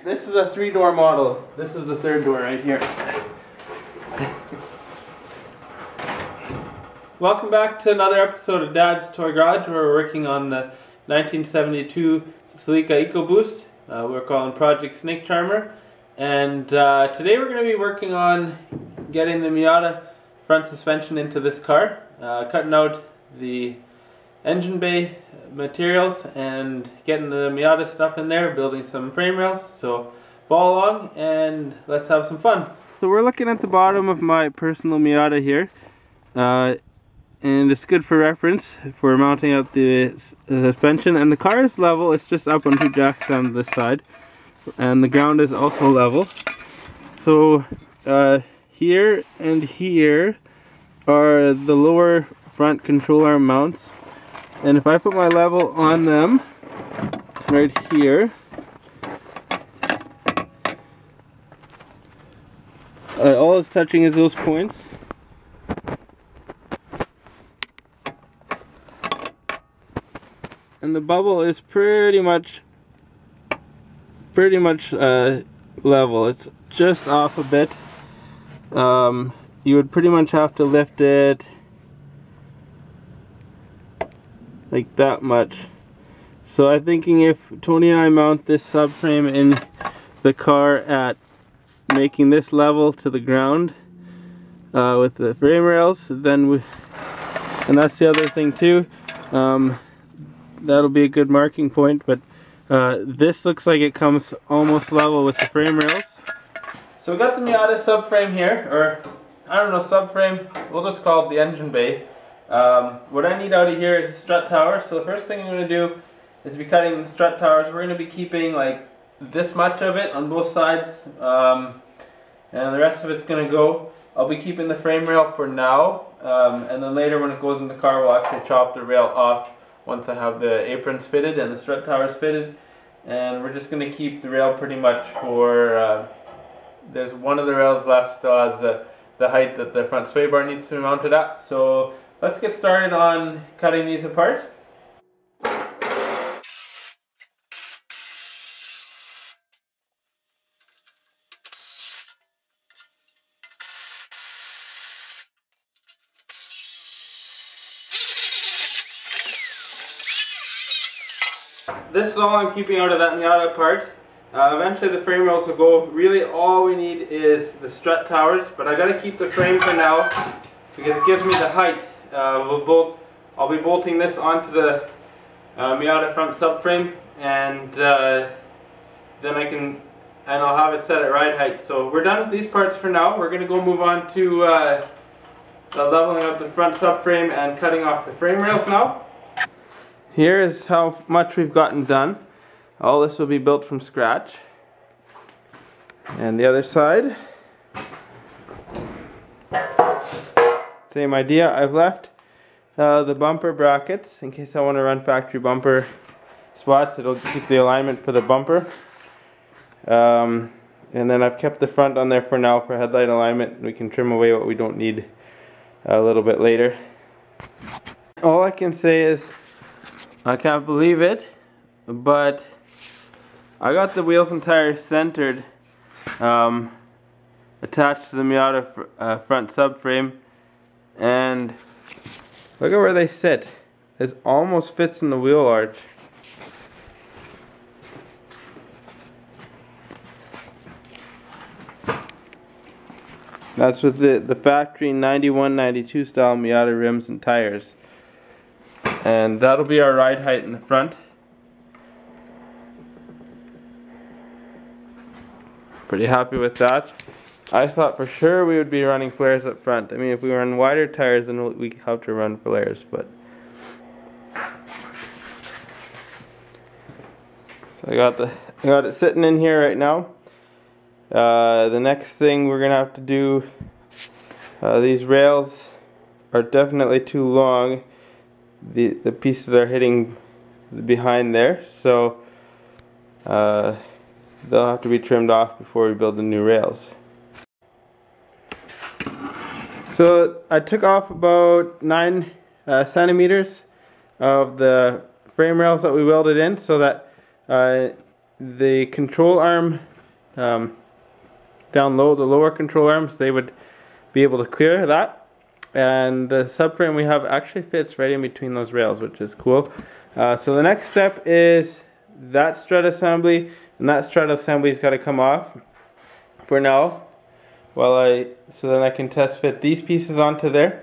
This is a 3-door model. This is the 3rd door right here. Welcome back to another episode of Dad's Toy Garage, where we're working on the 1972 Celica EcoBoost. We're calling Project Snake Charmer. And today we're going to be working on getting the Miata front suspension into this car. Cutting out the engine bay materials and getting the Miata stuff in there, building some frame rails. So follow along and let's have some fun. So we're looking at the bottom of my personal Miata here, and it's good for reference for mounting up the suspension. And the car is level, it's just up on 2 jacks on this side, and the ground is also level. So here and here are the lower front control arm mounts. And if I put my level on them, right here, all it's touching is those points. And the bubble is pretty much level. It's just off a bit. You would pretty much have to lift it like that much. So I'm thinking if Tony and I mount this subframe in the car at making this level to the ground with the frame rails, then and that's the other thing too, that'll be a good marking point. But this looks like it comes almost level with the frame rails. So we got the Miata subframe here, or I don't know, subframe, we'll just call it the engine bay. What I need out of here is a strut tower. So the first thing I'm going to do is be cutting the strut towers. We're going to be keeping like this much of it on both sides, and the rest of it's going to go. I'll be keeping the frame rail for now, and then later when it goes in the car we'll actually chop the rail off once I have the aprons fitted and the strut towers fitted. And we're just going to keep the rail pretty much for, there's one of the rails left still has the height that the front sway bar needs to be mounted at. So let's get started on cutting these apart. This is all I'm keeping out of that Miata part. Eventually the frame rails will go. Really all we need is the strut towers, but I gotta keep the frame for now because it gives me the height. I'll be bolting this onto the Miata front subframe, and then I'll have it set at ride height. So we're done with these parts for now. We're gonna go move on to leveling out the front subframe and cutting off the frame rails now. Here is how much we've gotten done. All this will be built from scratch. And the other side, same idea. I've left the bumper brackets in case I want to run factory bumper spots. It'll keep the alignment for the bumper. And then I've kept the front on there for now for headlight alignment. We can trim away what we don't need a little bit later. All I can say is I can't believe it, but I got the wheels and tires centered, attached to the Miata front subframe, and look at where they sit. It almost fits in the wheel arch. That's with the factory 91-92 style Miata rims and tires. And that'll be our ride height in the front. Pretty happy with that. I thought for sure we would be running flares up front. I mean, if we run wider tires, then we have to run flares. But so I got it sitting in here right now. The next thing we're gonna have to do. These rails are definitely too long. The pieces are hitting behind there, so they'll have to be trimmed off before we build the new rails. So I took off about 9 centimeters of the frame rails that we welded in, so that the control arm down low, the lower control arms, they would be able to clear that. And the subframe we have actually fits right in between those rails, which is cool. So the next step is that strut assembly, and that strut assembly's got to come off for now, so then I can test fit these pieces onto there.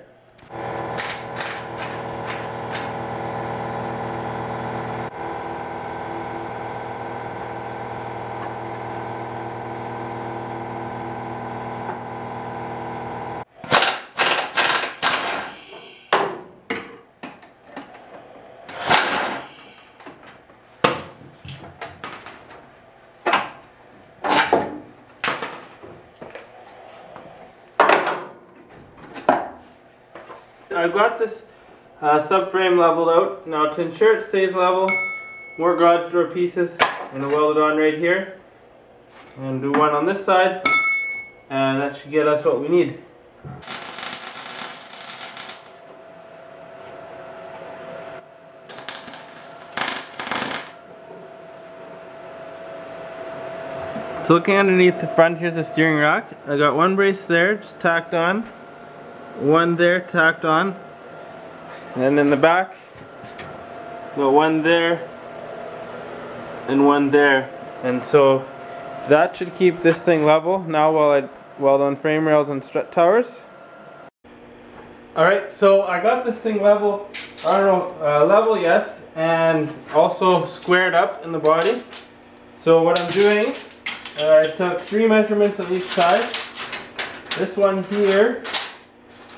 I've got this subframe leveled out. Now to ensure it stays level, more garage door pieces I'm going to weld it on right here. And do one on this side, and that should get us what we need. So looking underneath the front, here's the steering rack. I got one brace there, just tacked on. One there, tacked on. And in the back, got one there and one there. And so that should keep this thing level now while I weld on frame rails and strut towers. Alright, so I got this thing level, level, yes, and also squared up in the body. So what I'm doing, I took 3 measurements of each side. This one here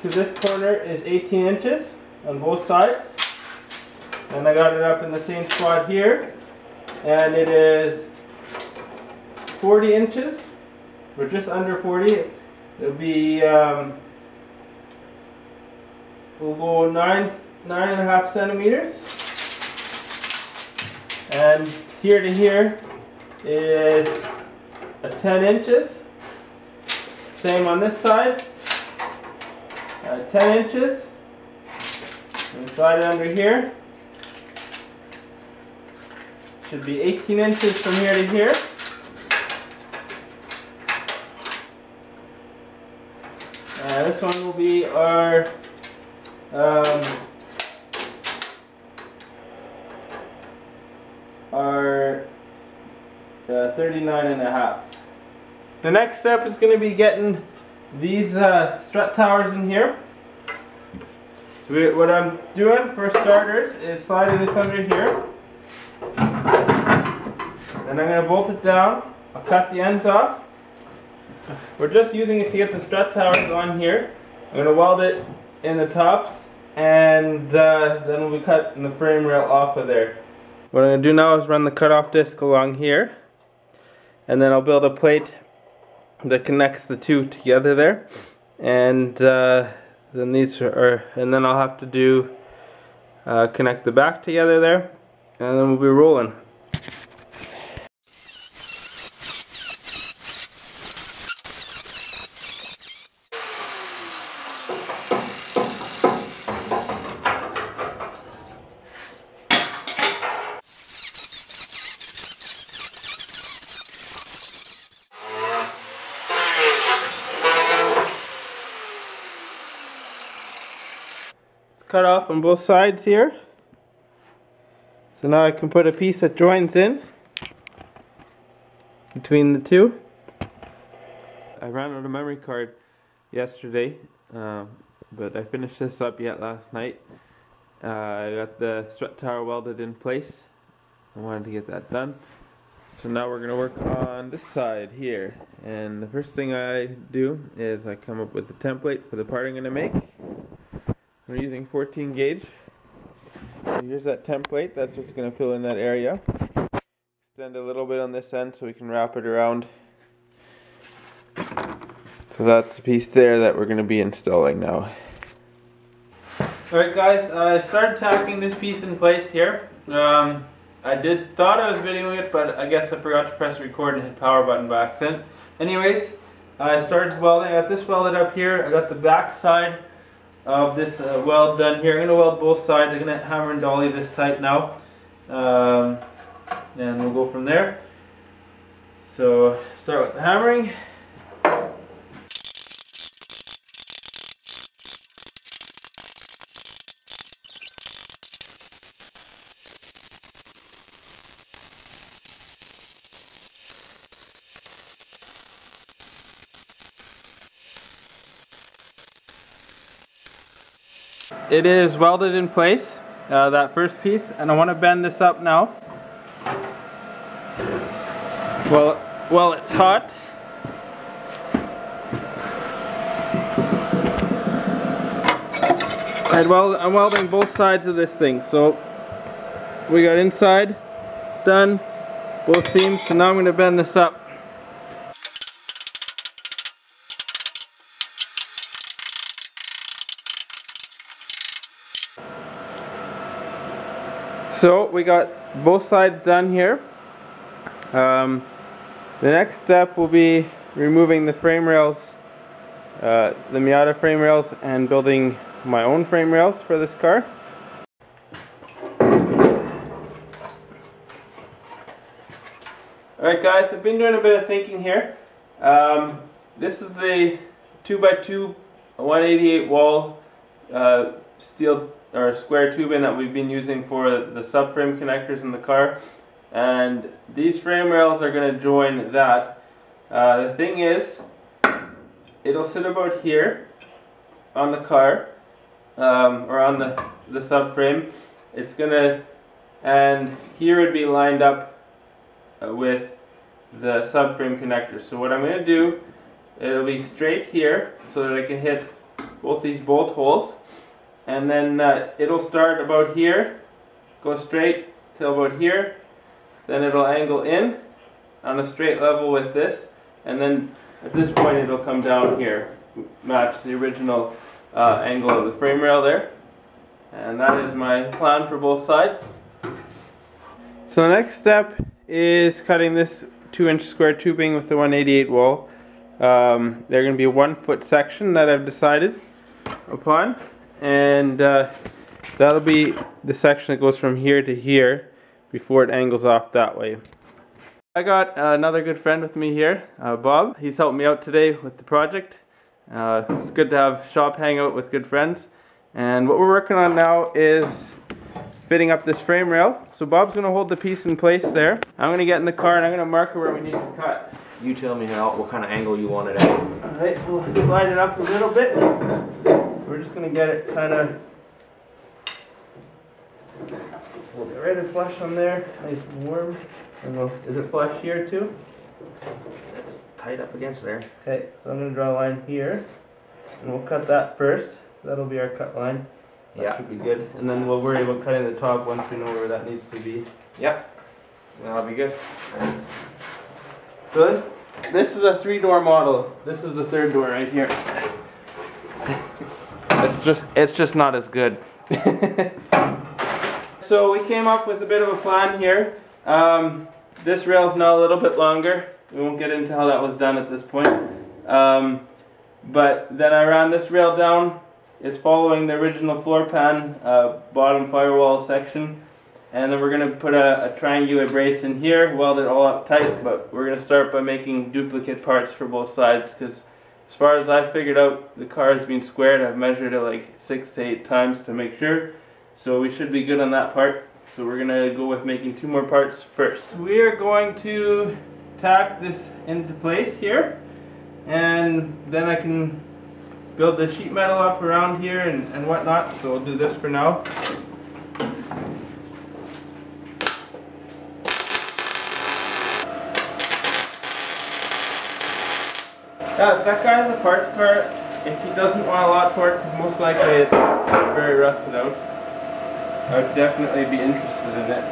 to this corner is 18 inches on both sides. And I got it up in the same spot here, and it is 40 inches, or just under 40. It'll be we'll go 9.5 centimeters, and here to here is 10 inches. Same on this side, 10 inches. And slide it under here. Should be 18 inches from here to here. And this one will be our 39.5. The next step is going to be getting these strut towers in here. So what I'm doing for starters is sliding this under here. And I'm going to bolt it down. I'll cut the ends off. We're just using it to get the strut towers on here. I'm going to weld it in the tops, and then we'll be cutting the frame rail off of there. What I'm going to do now is run the cutoff disc along here, and then I'll build a plate that connects the two together there, and then and then I'll have to do connect the back together there, and then we'll be rolling. Cut off on both sides here, so now I can put a piece that joins in between the two. I ran out of memory card yesterday, but I finished this up yet last night. I got the strut tower welded in place. I wanted to get that done, so now we're going to work on this side here. And the first thing I do is I come up with the template for the part I'm going to make. We're using 14 gauge. So here's that template. That's what's going to fill in that area. Extend a little bit on this end so we can wrap it around. So that's the piece there that we're going to be installing now. Alright guys, I started tacking this piece in place here. I thought I was videoing it, but I guess I forgot to press record and hit power button by accident. Anyways, I started welding. I got this welded up here. I got the back side of this weld done here. I'm going to weld both sides. I'm going to hammer and dolly this tight now, and we'll go from there. So start with the hammering. It is welded in place, that first piece, and I want to bend this up now. Well, it's hot. I'm welding both sides of this thing. So we got inside done, both seams, so now I'm going to bend this up. So we got both sides done here. The next step will be removing the frame rails, the Miata frame rails, and building my own frame rails for this car. Alright guys, I've been doing a bit of thinking here. This is the 2x2 188 wall steel or square tubing that we've been using for the subframe connectors in the car, and these frame rails are going to join that. The thing is, it'll sit about here on the car, or on the subframe. It's gonna, and here it'd be lined up with the subframe connector. So what I'm going to do, it'll be straight here so that I can hit both these bolt holes. And then it'll start about here, go straight till about here, then it'll angle in on a straight level with this, and then at this point it'll come down here, match the original angle of the frame rail there. And that is my plan for both sides. So the next step is cutting this 2-inch square tubing with the 188 wall. They're going to be a 1-foot section that I've decided upon. And that'll be the section that goes from here to here before it angles off that way. I got another good friend with me here, Bob. He's helped me out today with the project. It's good to have shop hangout with good friends. And what we're working on now is fitting up this frame rail. So Bob's going to hold the piece in place there. I'm going to get in the car and I'm going to mark where we need to cut. You tell me what kind of angle you want it at. Alright, we'll slide it up a little bit. We're just going to get it kind of right and flush on there, nice and warm. Is it flush here too? It's tight up against there. Okay, so I'm going to draw a line here, and we'll cut that first. That'll be our cut line. That should be good. And then we'll worry about cutting the top once we know where that needs to be. Yep, that'll be good. So this is a 3-door model. This is the 3rd door right here. It's just not as good. So we came up with a bit of a plan here. This rail's now a little bit longer. We won't get into how that was done at this point. But then I ran this rail down. It's following the original floor pan bottom firewall section. And then we're going to put a triangular brace in here, weld it all up tight. But we're going to start by making duplicate parts for both sides, because as far as I figured out, the car has been squared. I've measured it like 6 to 8 times to make sure. So we should be good on that part. So we're going to go with making 2 more parts first. We are going to tack this into place here. And then I can build the sheet metal up around here and whatnot. So we'll do this for now. That guy has a parts car. If he doesn't want a lot for it, most likely it's very rusted out, I would definitely be interested in it.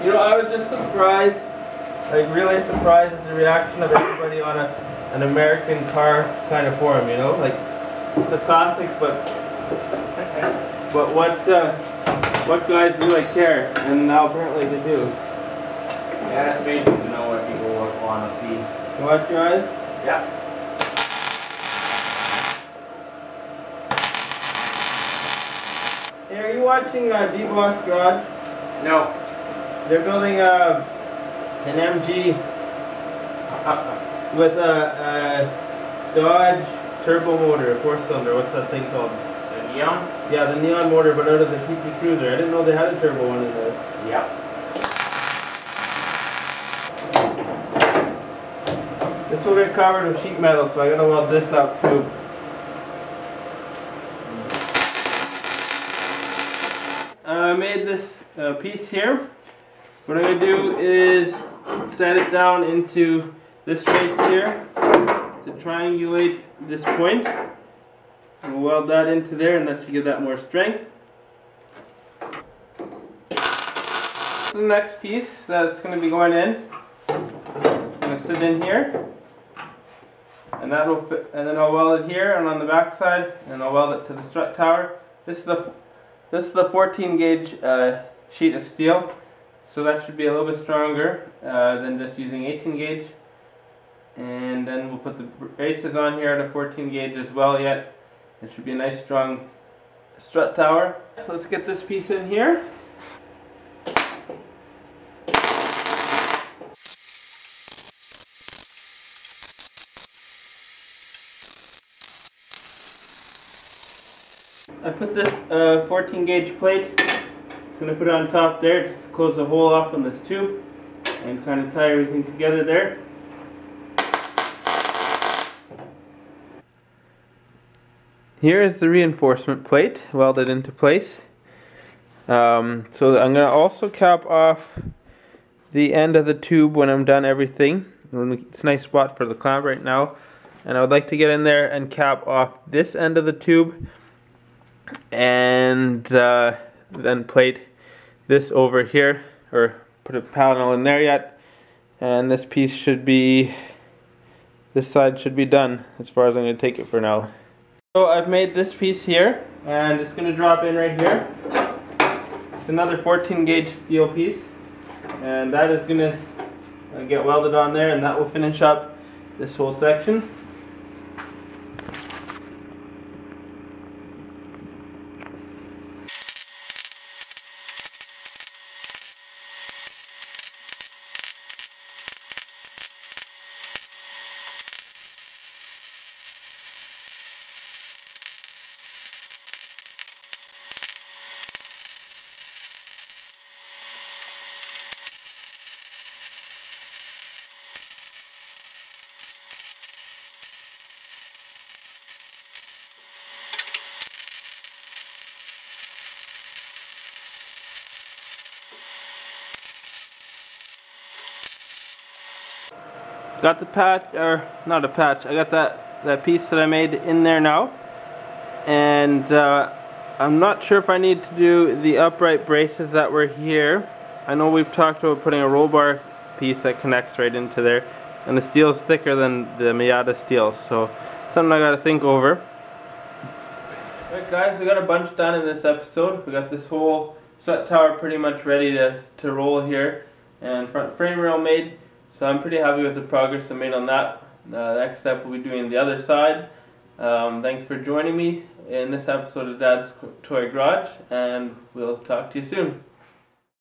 You know, I was just surprised, like really surprised at the reaction of everybody on an American car kind of forum, you know? Like, it's a classic, but what guys really care? And now apparently they do. Yeah, it's amazing to know what people want to see. You watch your eyes? Yeah. Hey, are you watching D-Boss Garage? No. They're building an MG With a Dodge turbo motor, 4-cylinder. What's that thing called? The Neon? Yeah, the Neon motor, but out of the TT Cruiser. I didn't know they had a turbo one in there. Yep. This will get covered with sheet metal, so I gotta weld this up too. I made this piece here. What I'm gonna do is set it down into this space here to triangulate this point. And we'll weld that into there, and that should give that more strength. The next piece that's going to be going in, it's going to sit in here, and that will fit, and then I'll weld it here and on the back side, and I'll weld it to the strut tower. This is the 14 gauge sheet of steel, so that should be a little bit stronger than just using 18 gauge. And then we'll put the braces on here at a 14 gauge as well yet. It should be a nice strong strut tower. So let's get this piece in here. I put this 14 gauge plate. Just going to put it on top there just to close the hole off on this tube and kind of tie everything together there. Here is the reinforcement plate welded into place. So I'm going to also cap off the end of the tube when I'm done everything. It's a nice spot for the clamp right now. And I would like to get in there and cap off this end of the tube and then plate this over here, or put a panel in there yet. And this piece should be, this side should be done as far as I'm going to take it for now. So I've made this piece here, and it's going to drop in right here. It's another 14 gauge steel piece, and that is going to get welded on there, and that will finish up this whole section. Got the patch, or not a patch, I got that piece that I made in there now. And I'm not sure if I need to do the upright braces that were here. I know we've talked about putting a roll bar piece that connects right into there. And the steel is thicker than the Miata steel, so something I gotta think over. Alright guys, we got a bunch done in this episode. We got this whole strut tower pretty much ready to roll here. And front frame rail made. So I'm pretty happy with the progress I made on that. The next step we'll be doing the other side. Thanks for joining me in this episode of Dad's Toy Garage, and we'll talk to you soon.